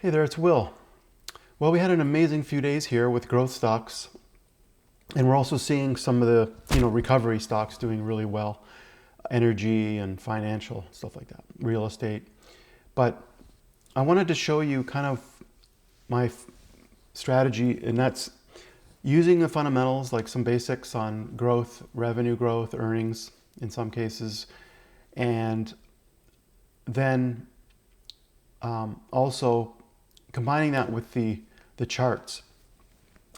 Hey there, it's Will. Well, we had an amazing few days here with growth stocks, and we're also seeing some of the recovery stocks doing really well, energy and financial stuff like that, real estate. But I wanted to show you kind of my strategy, and that's using the fundamentals, like some basics on growth, revenue growth, earnings in some cases, and then also combining that with the charts.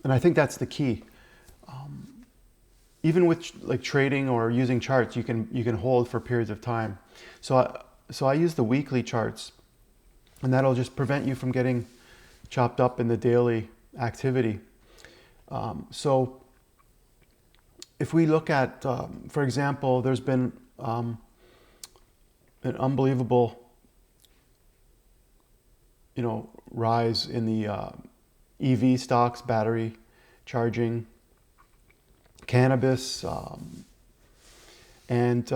And I think that's the key. Even with like trading or using charts, you can hold for periods of time. So I use the weekly charts, and that'll just prevent you from getting chopped up in the daily activity. So if we look at, for example, there's been an unbelievable rise in the EV stocks, battery charging, cannabis, and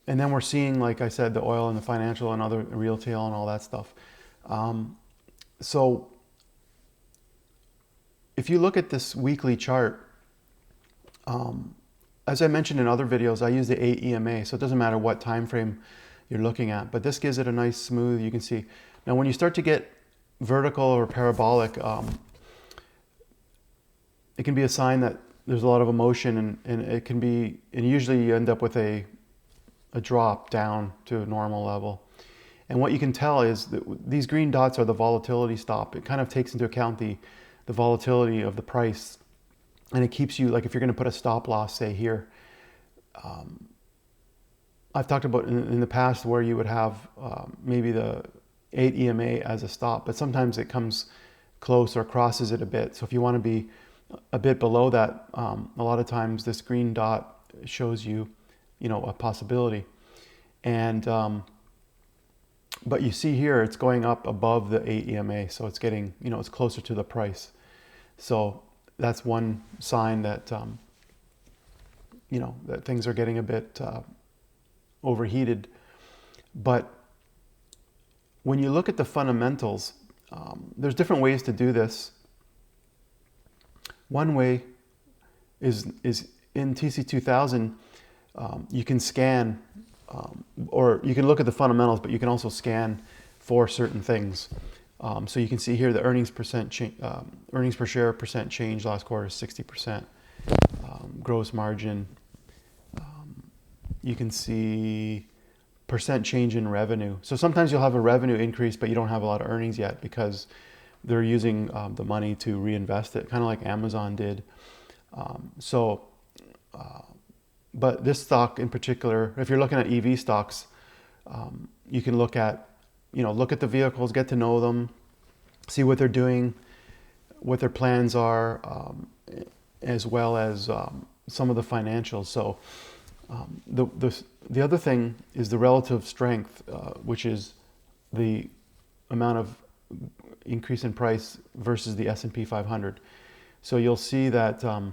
then we're seeing, like I said, the oil and the financial and other retail and all that stuff. So if you look at this weekly chart, as I mentioned in other videos, I use the 8 EMA, so it doesn't matter what time frame you're looking at, but this gives it a nice smooth, you can see. Now when you start to get vertical or parabolic, it can be a sign that there's a lot of emotion, and it can be, and usually you end up with a drop down to a normal level. And what you can tell is that these green dots are the volatility stop. It kind of takes into account the volatility of the price, and it keeps you, like if you're going to put a stop loss, say here, I've talked about in the past where you would have maybe the 8 EMA as a stop, but sometimes it comes close or crosses it a bit. So if you want to be a bit below that, a lot of times this green dot shows you, a possibility. And but you see here, it's going up above the 8 EMA, so it's getting, it's closer to the price. So that's one sign that, that things are getting a bit overheated. But when you look at the fundamentals, there's different ways to do this. One way is in TC2000, you can scan, or you can look at the fundamentals, but you can also scan for certain things. So you can see here the earnings per share percent change last quarter is 60%. Gross margin. You can see percent change in revenue. So sometimes you'll have a revenue increase, but you don't have a lot of earnings yet because they're using the money to reinvest it, kind of like Amazon did. But this stock in particular, if you're looking at EV stocks, you can look at the vehicles, get to know them, see what they're doing, what their plans are, as well as some of the financials. So the other thing is the relative strength, which is the amount of increase in price versus the S&P 500. So you'll see that the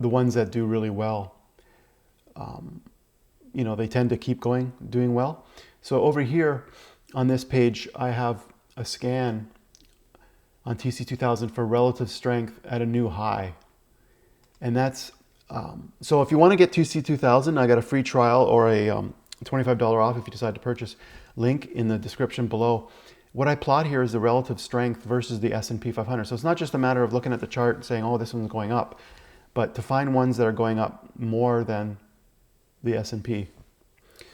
ones that do really well, they tend to keep doing well. So over here on this page, I have a scan on TC2000 for relative strength at a new high. And that's, so if you want to get TC2000, I got a free trial or a $25 off if you decide to purchase, link in the description below. What I plot here is the relative strength versus the S&P 500. So it's not just a matter of looking at the chart and saying, oh, this one's going up, but to find ones that are going up more than the S&P.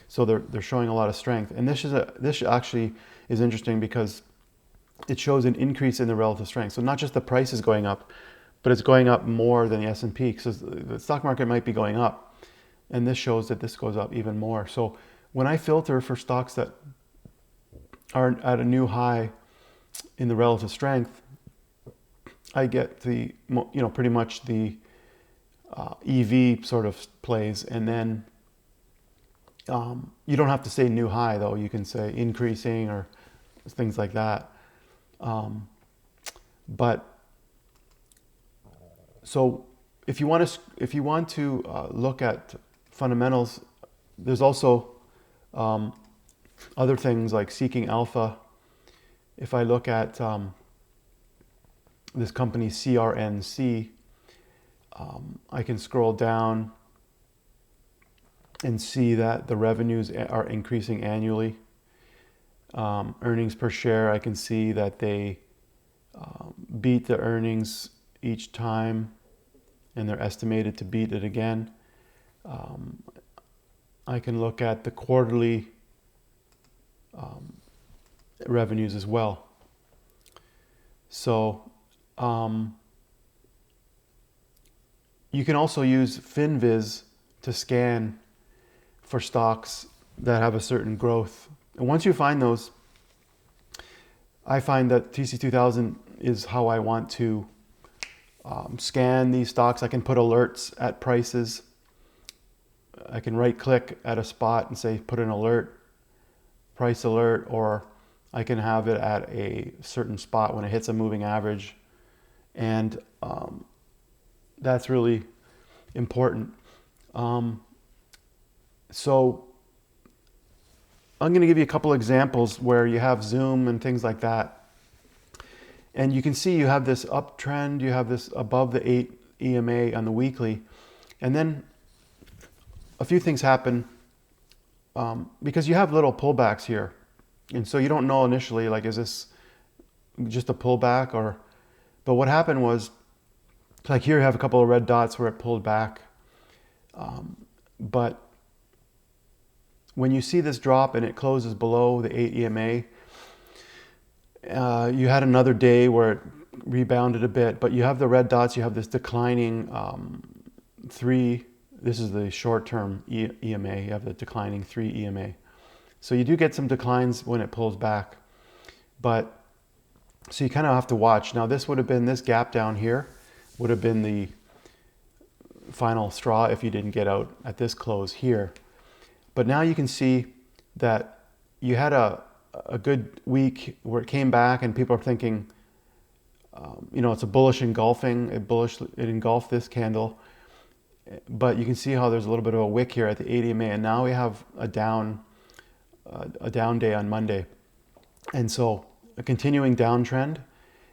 So they're showing a lot of strength. And this actually is interesting because it shows an increase in the relative strength. So not just the price is going up, but it's going up more than the S&P, because the stock market might be going up, and this shows that this goes up even more. So when I filter for stocks that are at a new high in the relative strength, I get the pretty much the EV sort of plays, and then you don't have to say new high though. You can say increasing or things like that. But so if you want to look at fundamentals, there's also Other things like Seeking Alpha, if I look at this company CRNC, I can scroll down and see that the revenues are increasing annually. Earnings per share, I can see that they beat the earnings each time, and they're estimated to beat it again. I can look at the quarterly revenues as well. So you can also use FinViz to scan for stocks that have a certain growth. And once you find those, I find that TC2000 is how I want to scan these stocks. I can put alerts at prices. I can right click at a spot and say put an alert, price alert, or I can have it at a certain spot when it hits a moving average. And that's really important. So I'm going to give you a couple examples where you have Zoom and things like that. And you can see you have this uptrend, you have this above the 8 EMA on the weekly. And then a few things happen because you have little pullbacks here. And so you don't know initially, like, is this just a pullback or, but what happened was, like here you have a couple of red dots where it pulled back. But when you see this drop and it closes below the 8 EMA, you had another day where it rebounded a bit, but you have the red dots, you have this declining 3, this is the short-term EMA, you have the declining 3 EMA. So you do get some declines when it pulls back, but so you kind of have to watch. Now this would have been, this gap down here would have been the final straw if you didn't get out at this close here. But now you can see that you had a good week where it came back and people are thinking, it's a bullish engulfing, it engulfed this candle. But you can see how there's a little bit of a wick here at the 8 EMA, and now we have a down day on Monday. And so a continuing downtrend.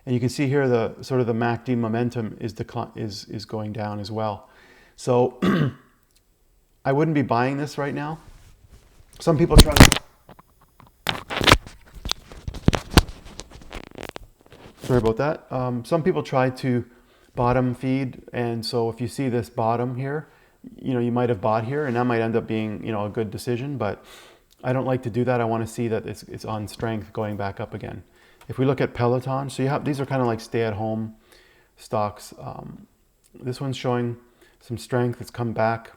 And you can see here the sort of the MACD momentum is going down as well. So I wouldn't be buying this right now. Some people try. Sorry about that. Some people try to bottom feed, and so if you see this bottom here, you might have bought here, and that might end up being a good decision. But I don't like to do that. I want to see that it's on strength going back up again. If we look at Peloton, so these are kind of like stay-at-home stocks. This one's showing some strength. It's come back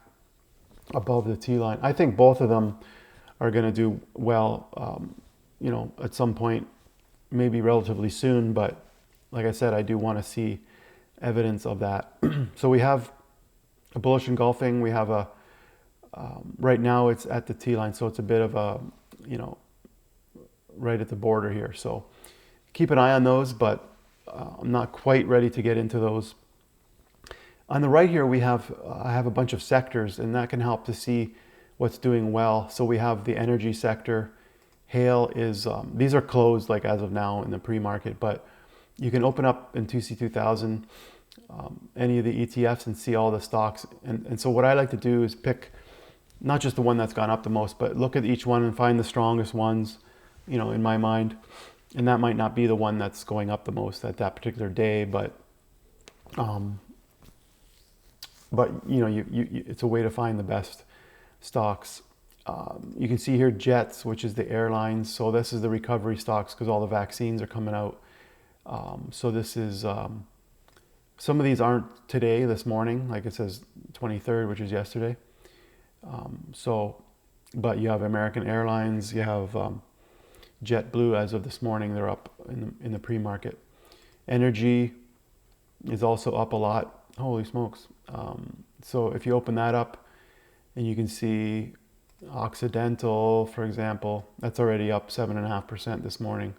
above the T line. I think both of them are going to do well, at some point, maybe relatively soon. But like I said, I do want to see evidence of that. So we have a bullish engulfing. We have a right now it's at the T line, so it's a bit of a right at the border here. So keep an eye on those, but I'm not quite ready to get into those. On the right here, I have a bunch of sectors, and that can help to see what's doing well. So we have the energy sector. Hail is, these are closed like as of now in the pre-market, but you can open up in TC2000 any of the ETFs and see all the stocks. And so what I like to do is pick not just the one that's gone up the most, but look at each one and find the strongest ones, in my mind. And that might not be the one that's going up the most at that particular day, but it's a way to find the best stocks. You can see here Jets, which is the airlines. So this is the recovery stocks because all the vaccines are coming out. So this is, some of these aren't today, this morning, like it says 23rd, which is yesterday. But you have American Airlines, you have JetBlue as of this morning, they're up in the pre-market. Energy is also up a lot. Holy smokes. So if you open that up and you can see Occidental, for example, that's already up 7.5% this morning.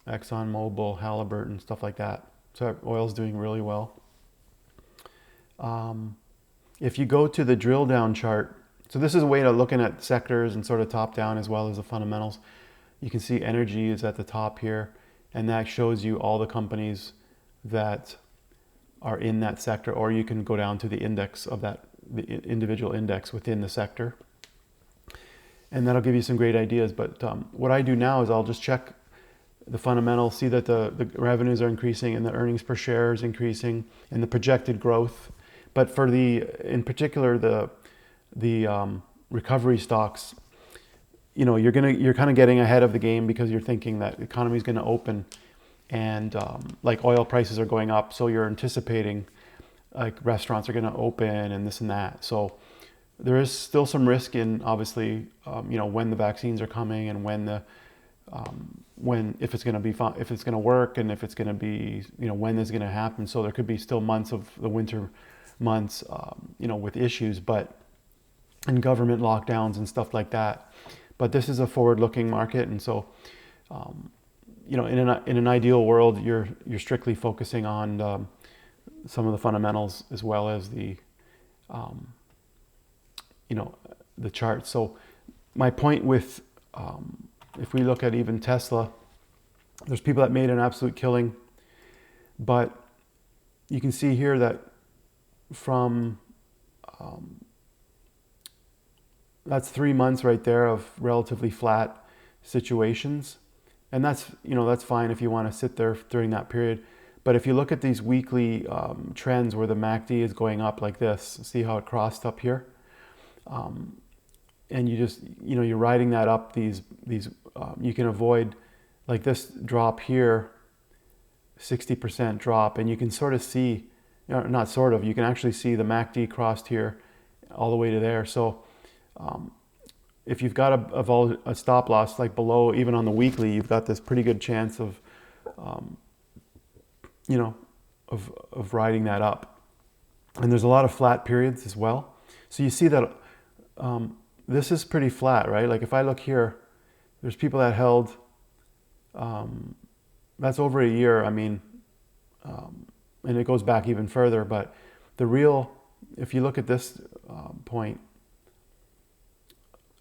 ExxonMobil, Halliburton, stuff like that. So oil's doing really well. If you go to the drill down chart So this is a way of looking at sectors and sort of top down as well as the fundamentals. You can see energy is at the top here, and that shows you all the companies that are in that sector, or you can go down to the index of that, the individual index within the sector. And that'll give you some great ideas. But what I do now is I'll just check the fundamentals, see that the revenues are increasing and the earnings per share is increasing and the projected growth. But for in particular, the recovery stocks, you know, you're kind of getting ahead of the game because you're thinking that the economy is going to open, and like oil prices are going up, so you're anticipating like restaurants are going to open and this and that. So there is still some risk in, obviously, you know, when the vaccines are coming and if it's going to be fun, if it's going to work, and if it's going to be, you know, when this is going to happen. So there could be still months of the winter months, you know, with issues, and government lockdowns and stuff like that. But this is a forward-looking market, and so, you know, in an ideal world, you're strictly focusing on some of the fundamentals as well as the, you know, the charts. So my point with, if we look at even Tesla, there's people that made an absolute killing, but you can see here that from that's 3 months right there of relatively flat situations. And that's, you know, that's fine if you want to sit there during that period. But if you look at these weekly trends where the MACD is going up like this, see how it crossed up here? And you just, you know, you're riding that up, these you can avoid, like this drop here, 60% drop, and you can sort of see, you know, not sort of, you can actually see the MACD crossed here all the way to there. So if you've got a stop loss like below, even on the weekly, you've got this pretty good chance of, you know, of riding that up. And there's a lot of flat periods as well. So you see that this is pretty flat, right? Like if I look here, there's people that held, that's over a year. I mean, and it goes back even further, but the real, if you look at this point,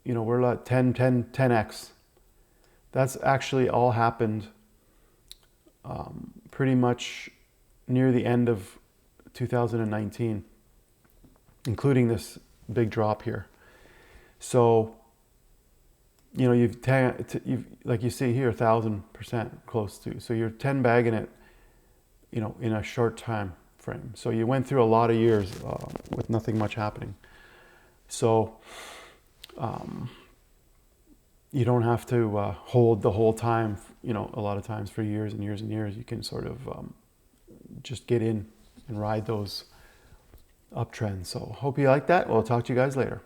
you know, we're at 10x. That's actually all happened pretty much near the end of 2019, including this big drop here. So, you know, you've like you see here, 1,000% close to. So you're 10 bagging it, you know, in a short time frame. So you went through a lot of years with nothing much happening. So you don't have to hold the whole time, you know, a lot of times for years and years and years. You can sort of just get in and ride those uptrends. So hope you like that. We'll talk to you guys later.